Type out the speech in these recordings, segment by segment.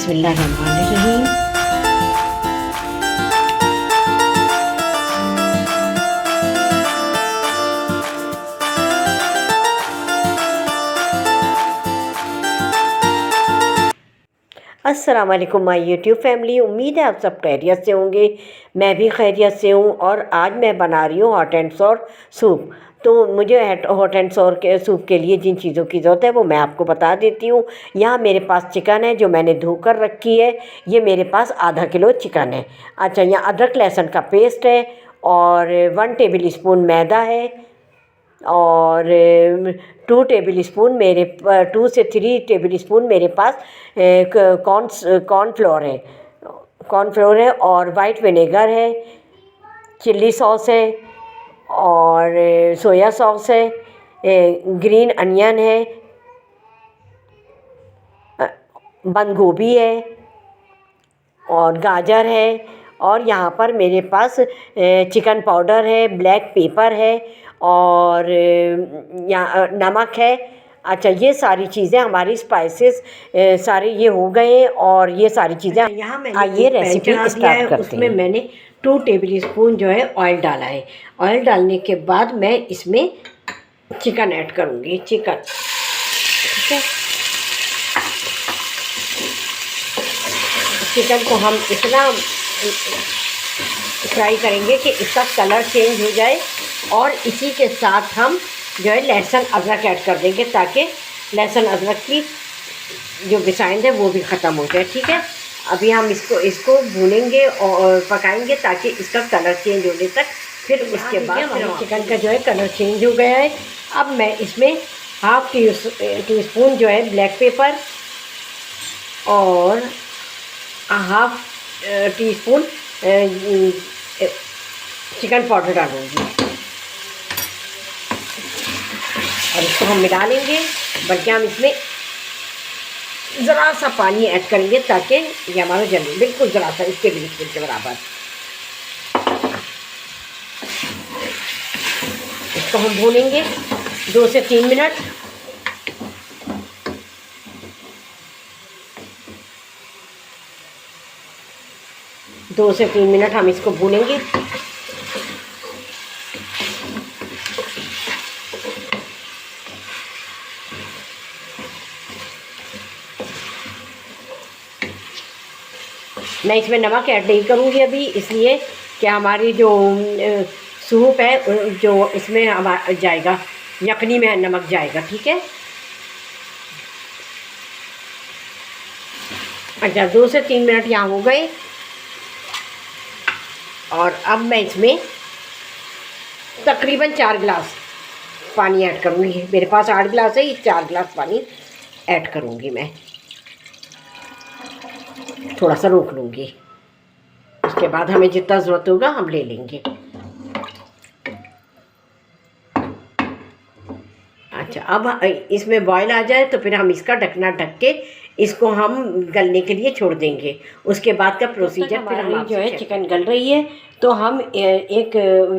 बिस्मिल्लाहिर्रहमानिर्रहीम। अस्सलाम वालेकुम माय यूट्यूब फैमिली। उम्मीद है आप सब खैरियत से होंगे। मैं भी खैरियत से हूँ और आज मैं बना रही हूँ हॉट एंड सोर सूप। तो मुझे हॉट एंड सोर के सूप के लिए जिन चीज़ों की ज़रूरत है वो मैं आपको बता देती हूँ। यहाँ मेरे पास चिकन है जो मैंने धोकर रखी है। ये मेरे पास आधा किलो चिकन है। अच्छा, यहाँ अदरक लहसुन का पेस्ट है और 1 टेबल स्पून मैदा है और 2 टेबल स्पून 2 से 3 टेबल स्पून मेरे पास कॉर्नफ्लोर है और वाइट विनेगर है, चिल्ली सॉस है और सोया सॉस है, ग्रीन अनियन है, बंद गोभी है और गाजर है और यहाँ पर मेरे पास चिकन पाउडर है, ब्लैक पेपर है और यहाँ नमक है। अच्छा, ये सारी चीज़ें हमारी स्पाइसेस सारे ये हो गए हैं और ये सारी चीज़ें यहाँ मैंने ये रेसिपी स्टार्ट करते हैं। उसमें मैंने 2 टेबल स्पून जो है ऑयल डाला है। ऑयल डालने के बाद मैं इसमें चिकन ऐड करूँगी। ठीक है, चिकन को हम इतना फ्राई करेंगे कि इसका कलर चेंज हो जाए और इसी के साथ हम जो है लहसुन अदरक ऐड कर देंगे ताकि लहसुन अदरक की जो बिसाइंद है वो भी ख़त्म हो जाए। ठीक है, अभी हम इसको भूनेंगे और पकाएंगे ताकि इसका कलर चेंज होने तक। फिर उसके बाद चिकन का जो है कलर चेंज हो गया है। अब मैं इसमें हाफ़ टी स्पून जो है ब्लैक पेपर और half tea spoon chicken powder डालूँगी और इसको हम मिला लेंगे। बल्कि हम इसमें ज़रा सा पानी ऐड करेंगे ताकि ये हमारा जल्दी बिल्कुल ज़रा सा इसके बिल्कुल के बराबर। इसको हम भूनेंगे 2 से 3 मिनट। दो से 3 मिनट हम इसको भूनेंगे। मैं इसमें नमक ऐड नहीं करूँगी अभी, इसलिए कि हमारी जो सूप है जो इसमें हमारा जाएगा, यखनी में नमक जाएगा। ठीक है, अच्छा 2 से 3 मिनट यहाँ हो गए और अब मैं इसमें तकरीबन 4 गिलास पानी ऐड करूँगी। मेरे पास 8 गिलास है, 4 गिलास पानी ऐड करूँगी मैं। थोड़ा सा रोक लूँगी, उसके बाद हमें जितना ज़रूरत होगा हम ले लेंगे। अच्छा, अब इसमें बॉयल आ जाए तो फिर हम इसका ढकना ढक के इसको हम गलने के लिए छोड़ देंगे। उसके बाद का प्रोसीजर फिर हम जो है चिकन गल रही है तो हम एक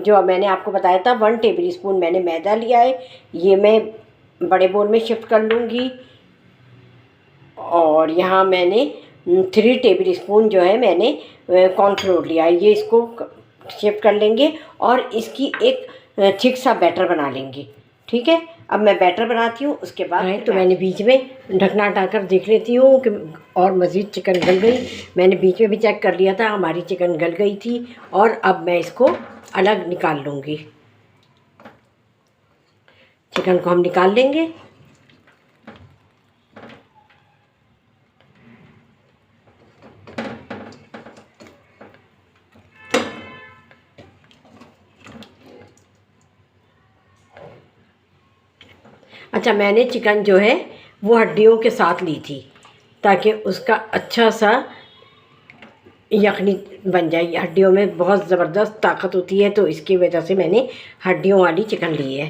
जो मैंने आपको बताया था 1 टेबल स्पून मैंने मैदा लिया है, ये मैं बड़े बोल में शिफ्ट कर लूँगी और यहाँ मैंने 3 टेबल स्पून जो है मैंने कॉर्नफ्लोर लिया है, ये इसको शिफ्ट कर लेंगे और इसकी एक थिक सा बैटर बना लेंगे। ठीक है, अब मैं बैटर बनाती हूँ। उसके बाद तो मैंने बीच में ढकना हटाकर देख लेती हूँ कि और मज़ीद चिकन गल गई। मैंने बीच में भी चेक कर लिया था, हमारी चिकन गल गई थी और अब मैं इसको अलग निकाल लूँगी। चिकन को हम निकाल लेंगे। अच्छा, मैंने चिकन जो है वो हड्डियों के साथ ली थी ताकि उसका अच्छा सा यखनी बन जाए। हड्डियों में बहुत ज़बरदस्त ताकत होती है तो इसकी वजह से मैंने हड्डियों वाली चिकन ली है।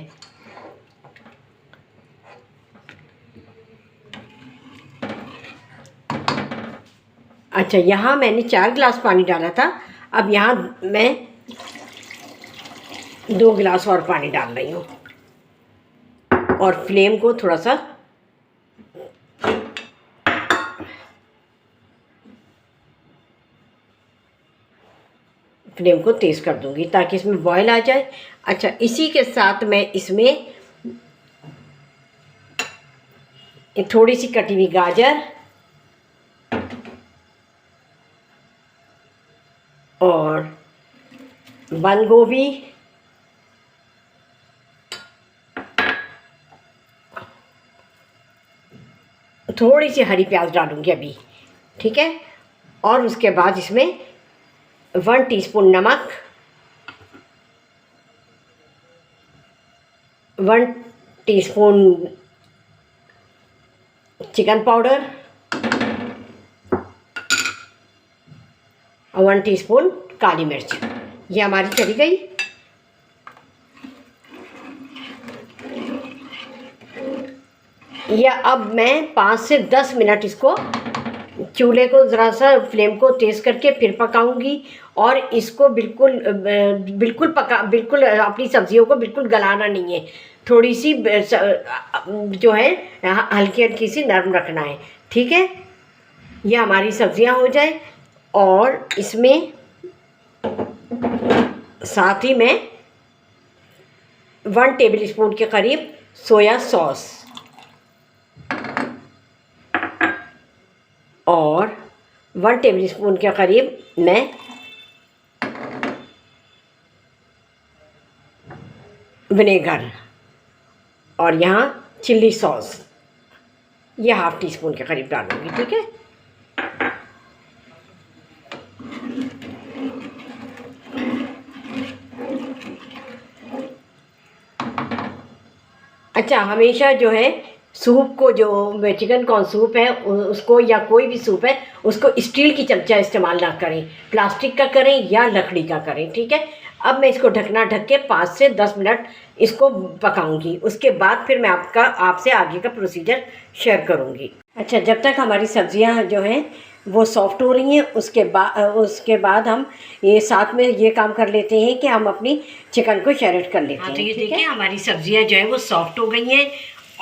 अच्छा, यहाँ मैंने 4 गिलास पानी डाला था, अब यहाँ मैं 2 गिलास और पानी डाल रही हूँ और फ्लेम को थोड़ा सा फ्लेम को तेज़ कर दूंगी ताकि इसमें बॉयल आ जाए। अच्छा, इसी के साथ मैं इसमें थोड़ी सी कटी हुई गाजर और बंद गोभी, थोड़ी सी हरी प्याज डालूंगी अभी, ठीक है। और उसके बाद इसमें 1 टीस्पून नमक, 1 टीस्पून चिकन पाउडर और 1 टीस्पून काली मिर्च। ये हमारी चली गई। या अब मैं 5 से 10 मिनट इसको चूल्हे को ज़रा सा फ्लेम को तेज़ करके फिर पकाऊंगी। और इसको बिल्कुल बिल्कुल अपनी सब्जियों को बिल्कुल गलाना नहीं है, थोड़ी सी जो है हल्की हल्की सी नरम रखना है, ठीक है। ये हमारी सब्जियां हो जाए और इसमें साथ ही मैं 1 टेबल स्पून के करीब सोया सॉस और 1 टेबल स्पून के करीब मैं विनेगर और यहाँ चिल्ली सॉस ये ½ टीस्पून के करीब डालूंगी, ठीक है। अच्छा, हमेशा जो है सूप को, जो चिकन कॉर्न सूप है उसको या कोई भी सूप है उसको स्टील की चमचा इस्तेमाल ना करें, प्लास्टिक का करें या लकड़ी का करें, ठीक है। अब मैं इसको ढक के 5 से 10 मिनट इसको पकाऊंगी। उसके बाद फिर मैं आपसे आगे का प्रोसीजर शेयर करूंगी। अच्छा, जब तक हमारी सब्जियां जो हैं वो सॉफ्ट हो रही हैं उसके बाद हम ये साथ में ये काम कर लेते हैं कि हम अपनी चिकन को शैरेट कर लेते हैं। तो ये देखिए हमारी सब्जियां जो है वो सॉफ्ट हो गई हैं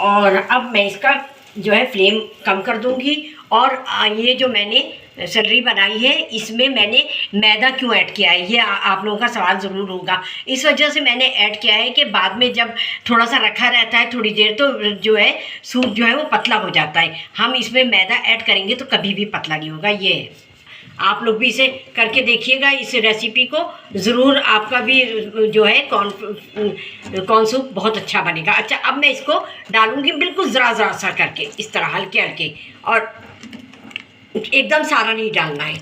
और अब मैं इसका जो है फ्लेम कम कर दूंगी। और ये जो मैंने सैलरी बनाई है इसमें मैंने मैदा क्यों ऐड किया है, ये आप लोगों का सवाल ज़रूर होगा। इस वजह से मैंने ऐड किया है कि बाद में जब थोड़ा सा रखा रहता है थोड़ी देर तो जो है सूप जो है वो पतला हो जाता है। हम इसमें मैदा ऐड करेंगे तो कभी भी पतला नहीं होगा। ये है, आप लोग भी इसे करके देखिएगा, इस रेसिपी को ज़रूर, आपका भी जो है कॉर्न सूप बहुत अच्छा बनेगा। अच्छा, अब मैं इसको डालूंगी बिल्कुल ज़रा सा करके, इस तरह हल्के हल्के, और एकदम सारा नहीं डालना है।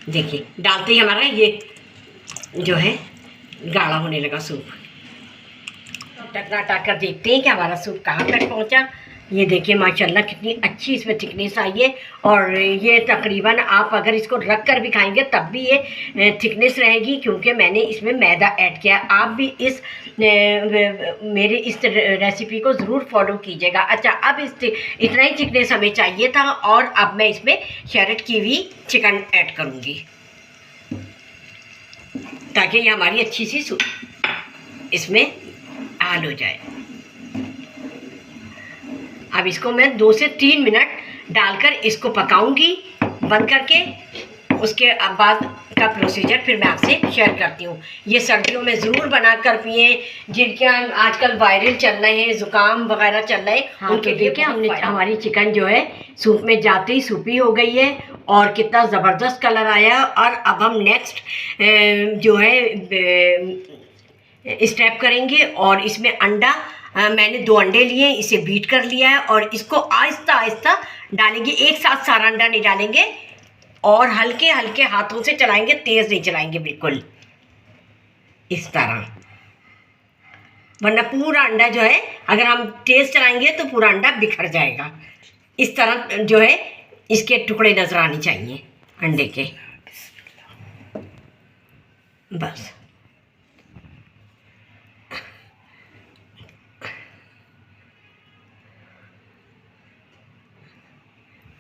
देखिए डालते ही हमारा ये जो है गाढ़ा होने लगा सूप। ढकना हटा कर देखते हैं कि हमारा सूप कहाँ तक पहुँचा। ये देखिए माशाल्लाह कितनी अच्छी इसमें थिकनेस आई है। और ये तकरीबन आप अगर इसको रख कर भी खाएंगे तब भी ये थिकनेस रहेगी, क्योंकि मैंने इसमें मैदा ऐड किया। आप भी इस मेरे इस रेसिपी को ज़रूर फॉलो कीजिएगा। अच्छा, अब इतना ही थिकनेस हमें चाहिए था और अब मैं इसमें शैरेट की हुई चिकन ऐड करूँगी ताकि ये हमारी अच्छी सी सूप इसमें ऐड हो जाए। अब इसको मैं 2 से 3 मिनट डालकर इसको पकाऊंगी बंद करके। उसके बाद का प्रोसीजर फिर मैं आपसे शेयर करती हूँ। ये सर्दियों में ज़रूर बना कर पिए, जिनके आजकल वायरल चल रहे हैं, ज़ुकाम वगैरह चल रहे हैं। हाँ, उनके लिए हमने हमारी चिकन जो है सूप में जाते ही सूपी हो गई है और कितना ज़बरदस्त कलर आया। और अब हम नेक्स्ट जो है स्टेप करेंगे और इसमें अंडा, मैंने 2 अंडे लिए, इसे बीट कर लिया है और इसको आहिस्ता आहिस्ता डालेंगे। एक साथ सारा अंडा नहीं डालेंगे और हल्के हल्के हाथों से चलाएंगे, तेज़ नहीं चलाएंगे, बिल्कुल इस तरह, वरना पूरा अंडा जो है अगर हम तेज़ चलाएंगे तो पूरा अंडा बिखर जाएगा। इस तरह जो है इसके टुकड़े नज़र आने चाहिए अंडे के, बस।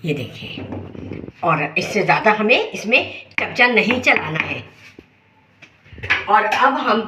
ये देखिए, और इससे ज़्यादा हमें इसमें चमचा नहीं चलाना है। और अब हम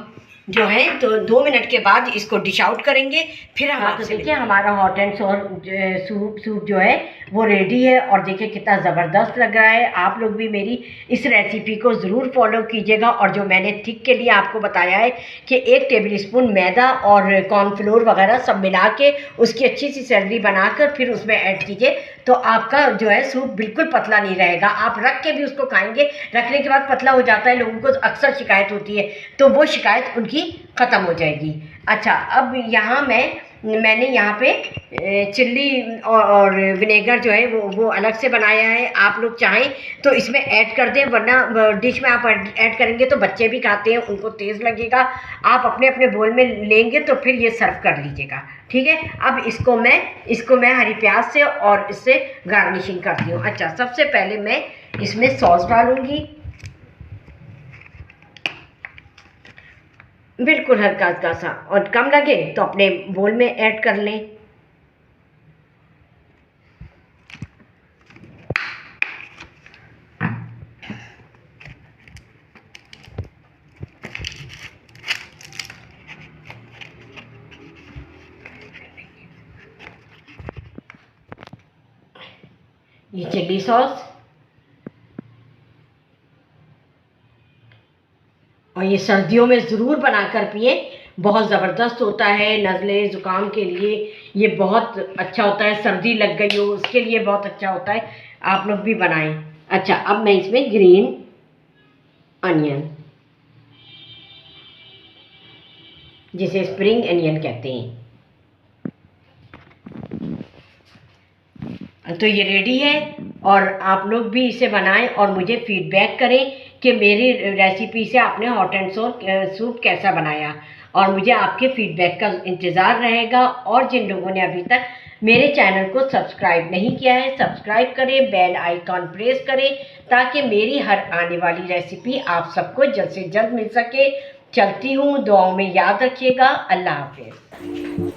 जो है तो 2 मिनट के बाद इसको डिश आउट करेंगे। फिर हम आपसे देखिए हमारा हॉट एंड सोर सूप जो है वो रेडी है और देखिए कितना ज़बरदस्त लग रहा है। आप लोग भी मेरी इस रेसिपी को ज़रूर फॉलो कीजिएगा। और जो मैंने थिक के लिए आपको बताया है कि 1 टेबल स्पून मैदा और कॉर्नफ्लोर वगैरह सब मिला के उसकी अच्छी सी सैलरी बनाकर फिर उसमें ऐड कीजिए, तो आपका जो है सूप बिल्कुल पतला नहीं रहेगा। आप रख के भी उसको खाएंगे, रखने के बाद पतला हो जाता है, लोगों को अक्सर शिकायत होती है, तो वो शिकायत उनकी ख़त्म हो जाएगी। अच्छा, अब यहाँ मैंने यहाँ पे चिल्ली और विनेगर जो है वो अलग से बनाया है। आप लोग चाहें तो इसमें ऐड कर दें, वरना डिश में आप ऐड करेंगे तो बच्चे भी खाते हैं, उनको तेज़ लगेगा। आप अपने अपने बोल में लेंगे तो फिर ये सर्व कर लीजिएगा, ठीक है। अब इसको मैं हरी प्याज से और इससे गार्निशिंग करती हूँ। अच्छा, सबसे पहले मैं इसमें सॉस डालूँगी, बिल्कुल हल्का हल्का सा, और कम लगे तो अपने बोल में ऐड कर लें। ये चिल्ली सॉस और ये सर्दियों में ज़रूर बनाकर पिए, बहुत ज़बरदस्त होता है नज़ले ज़ुकाम के लिए। ये बहुत अच्छा होता है, सर्दी लग गई हो उसके लिए बहुत अच्छा होता है, आप लोग भी बनाएं। अच्छा, अब मैं इसमें ग्रीन अनियन, जिसे स्प्रिंग अनियन कहते हैं, तो ये रेडी है। और आप लोग भी इसे बनाएं और मुझे फीडबैक करें कि मेरी रेसिपी से आपने हॉट एंड सोर सूप कैसा बनाया, और मुझे आपके फीडबैक का इंतज़ार रहेगा। और जिन लोगों ने अभी तक मेरे चैनल को सब्सक्राइब नहीं किया है, सब्सक्राइब करें, बेल आइकॉन प्रेस करें, ताकि मेरी हर आने वाली रेसिपी आप सबको जल्द से जल्द मिल सके। चलती हूँ, दुआओं में याद रखिएगा। अल्लाह हाफिज़।